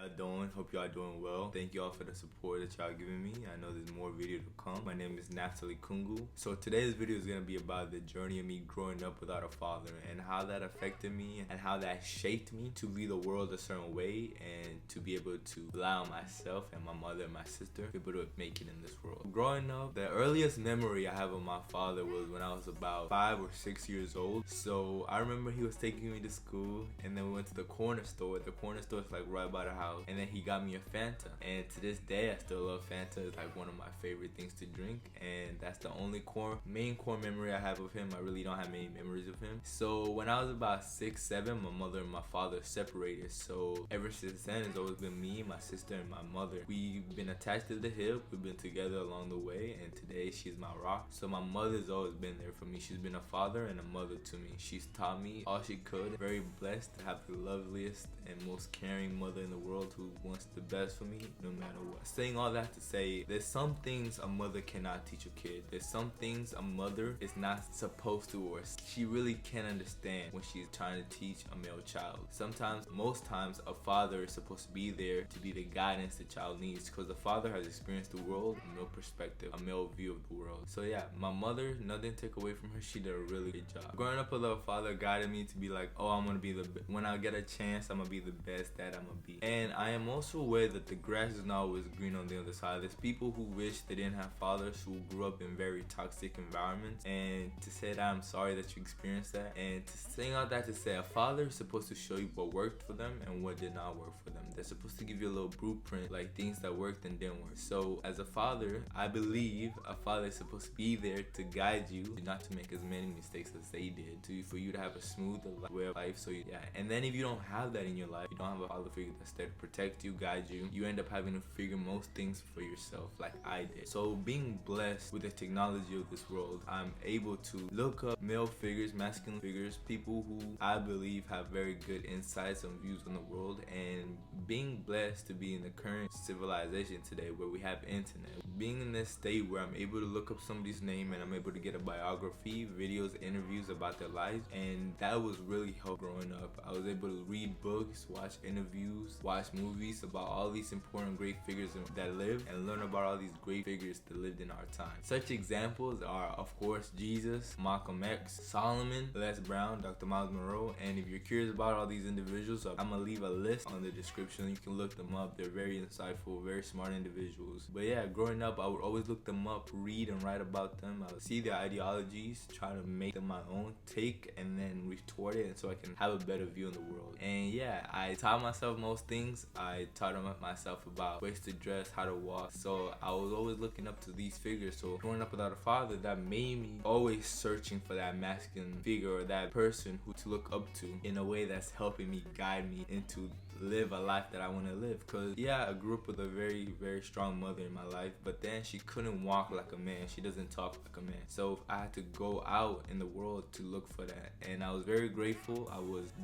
y'all doing? Hope y'all doing well. Thank y'all for the support that y'all giving me. I know there's more video to come. My name is Nathalie Kungu. So today's video is gonna be about the journey of me growing up without a father and how that affected me and how that shaped me to view the world a certain way and to be able to rely on myself and my mother and my sister, be able to make it in this world. Growing up, the earliest memory I have of my father was when I was about 5 or 6 years old. So I remember he was taking me to school and then we went to the corner store. The corner store is like right by the house, and then he got me a Fanta, and to this day I still love Fanta. It's like one of my favorite things to drink, and that's the only main core memory I have of him. I really don't have many memories of him. So when I was about 6, 7, my mother and my father separated. So ever since then, it's always been me, my sister, and my mother. We've been attached to the hip. We've been together along the way, and today she's my rock. So my mother's always been there for me. She's been a father and a mother to me. She's taught me all she could. Very blessed to have the loveliest and most caring mother in the world who wants the best for me no matter what. Saying all that to say, there's some things a mother cannot teach a kid. There's some things a mother is not supposed to, or she really can't understand when she's trying to teach a male child. Sometimes, most times, a father is supposed to be there to be the guidance the child needs, because the father has experienced the world, a male perspective, a male view of the world. So yeah, my mother, nothing took away from her. She did a really good job. Growing up with a father guided me to be like, oh, I'm gonna be when I get a chance, I'm gonna be the best that I'm gonna be. And I am also aware that the grass is not always green on the other side. There's people who wish they didn't have fathers, who grew up in very toxic environments, and to say that I'm sorry that you experienced that, and to saying all that to say, a father is supposed to show you what worked for them and what did not work for them. They're supposed to give you a little blueprint, like things that worked and didn't work. So as a father, I believe a father is supposed to be there to guide you, not to make as many mistakes as they did, for you to have a smoother way of life. So yeah, and then if you don't have that in your life, you don't have a father figure that's there to protect you, guide you, you end up having to figure most things for yourself, like I did. So being blessed with the technology of this world, I'm able to look up male figures, masculine figures, people who I believe have very good insights and views on the world, and being blessed to be in the current civilization today where we have internet. Being in this state where I'm able to look up somebody's name and I'm able to get a biography, videos, interviews about their lives, and that was really helpful growing up. I was able to read books, watch interviews, watch movies about all these important great figures that lived, and learn about all these great figures that lived in our time. Such examples are, of course, Jesus, Malcolm X, Solomon, Les Brown, Dr. Myles Monroe, and if you're curious about all these individuals, I'm gonna leave a list on the description. You can look them up. They're very insightful, very smart individuals. But yeah, growing up, I would always look them up, read and write about them. I would see their ideologies, try to make them my own take, and then retort it, and so I can have a better view in the world. And yeah, I taught myself most things. I taught myself about ways to dress, how to walk. So I was always looking up to these figures. So growing up without a father, that made me always searching for that masculine figure or that person who to look up to in a way that's helping me, guide me into live a life that I want to live. Because yeah, I grew up with a very, very strong mother in my life, but then she couldn't walk like a man. She doesn't talk like a man. So I had to go out in the world to look for that, and I was very grateful. I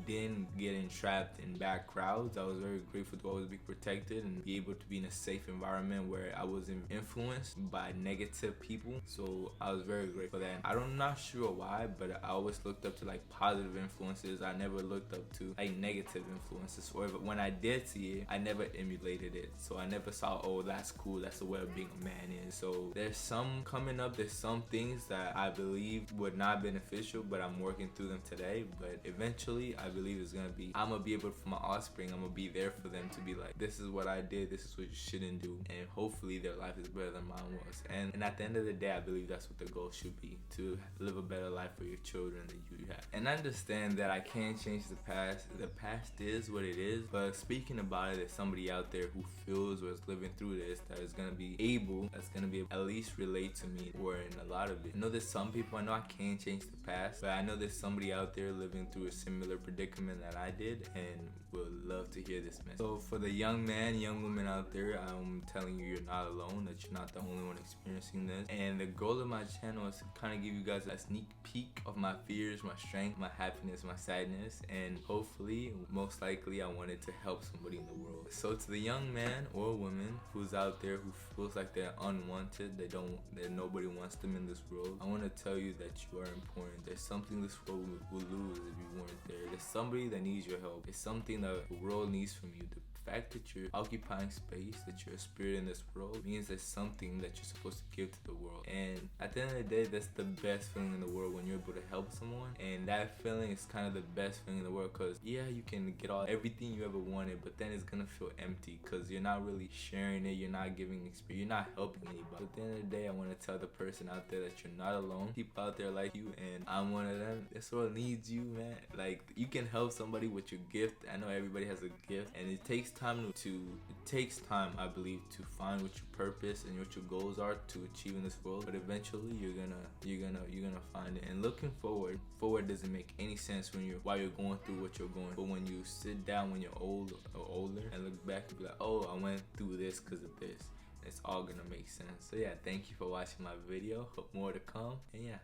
didn't get entrapped in bad crowds. I was very grateful to always be protected and be able to be in a safe environment where I wasn't influenced by negative people. So I was very grateful for that. I'm not sure why, but I always looked up to like positive influences. I never looked up to like negative influences, or when I did see it, I never emulated it. So I never saw, oh, that's cool, that's the way of being a man is. So there's some coming up, there's some things that I believe would not beneficial, but I'm working through them today. But eventually I believe it's gonna be, I'm gonna be able, for my offspring, I'm gonna be there for them to be like, this is what I did, this is what you shouldn't do, and hopefully their life is better than mine was. And at the end of the day, I believe that's what the goal should be, to live a better life for your children than you have. And I understand that I can't change the past. The past is what it is, but speaking about it, there's somebody out there who feels or is living through this that is gonna be able, that's gonna be able to at least relate to me, or in a lot of it. I know there's some people, I know I can't change the past, but I know there's somebody out there living through a similar predicament that I did, and would love to hear this message. So for the young man, young woman out there, I'm telling you, you're not alone, that you're not the only one experiencing this. And the goal of my channel is to kind of give you guys a sneak peek of my fears, my strength, my happiness, my sadness, and hopefully, most likely, I wanted to help somebody in the world. So to the young man or woman who's out there who feels like they're unwanted, that nobody wants them in this world, I want to tell you that you are important. There's something this world will lose if you weren't there. There's somebody that needs your help. It's something that the world needs from you. The fact that you're occupying space, that you're a spirit in this world, means there's something that you're supposed to give to the world. And at the end of the day, that's the best feeling in the world, when you're able to help someone. And that feeling is kind of the best feeling in the world, because yeah, you can get everything you ever wanted, but then it's gonna feel empty because you're not really sharing it, you're not giving experience, you're not helping anybody. But at the end of the day, I want to tell the person out there that you're not alone. People out there like you, and I'm one of them. This world needs you, man. Like, you can help somebody with your gift. I know everybody has a gift, and it takes time I believe, to find what your purpose and what your goals are to achieve in this world. But eventually you're gonna find it. And looking forward doesn't make any sense while you're going through what you're going. But when you sit down when you're old or older and look back and be like, oh, I went through this because of this, it's all gonna make sense. So yeah, thank you for watching my video. Hope more to come, and yeah.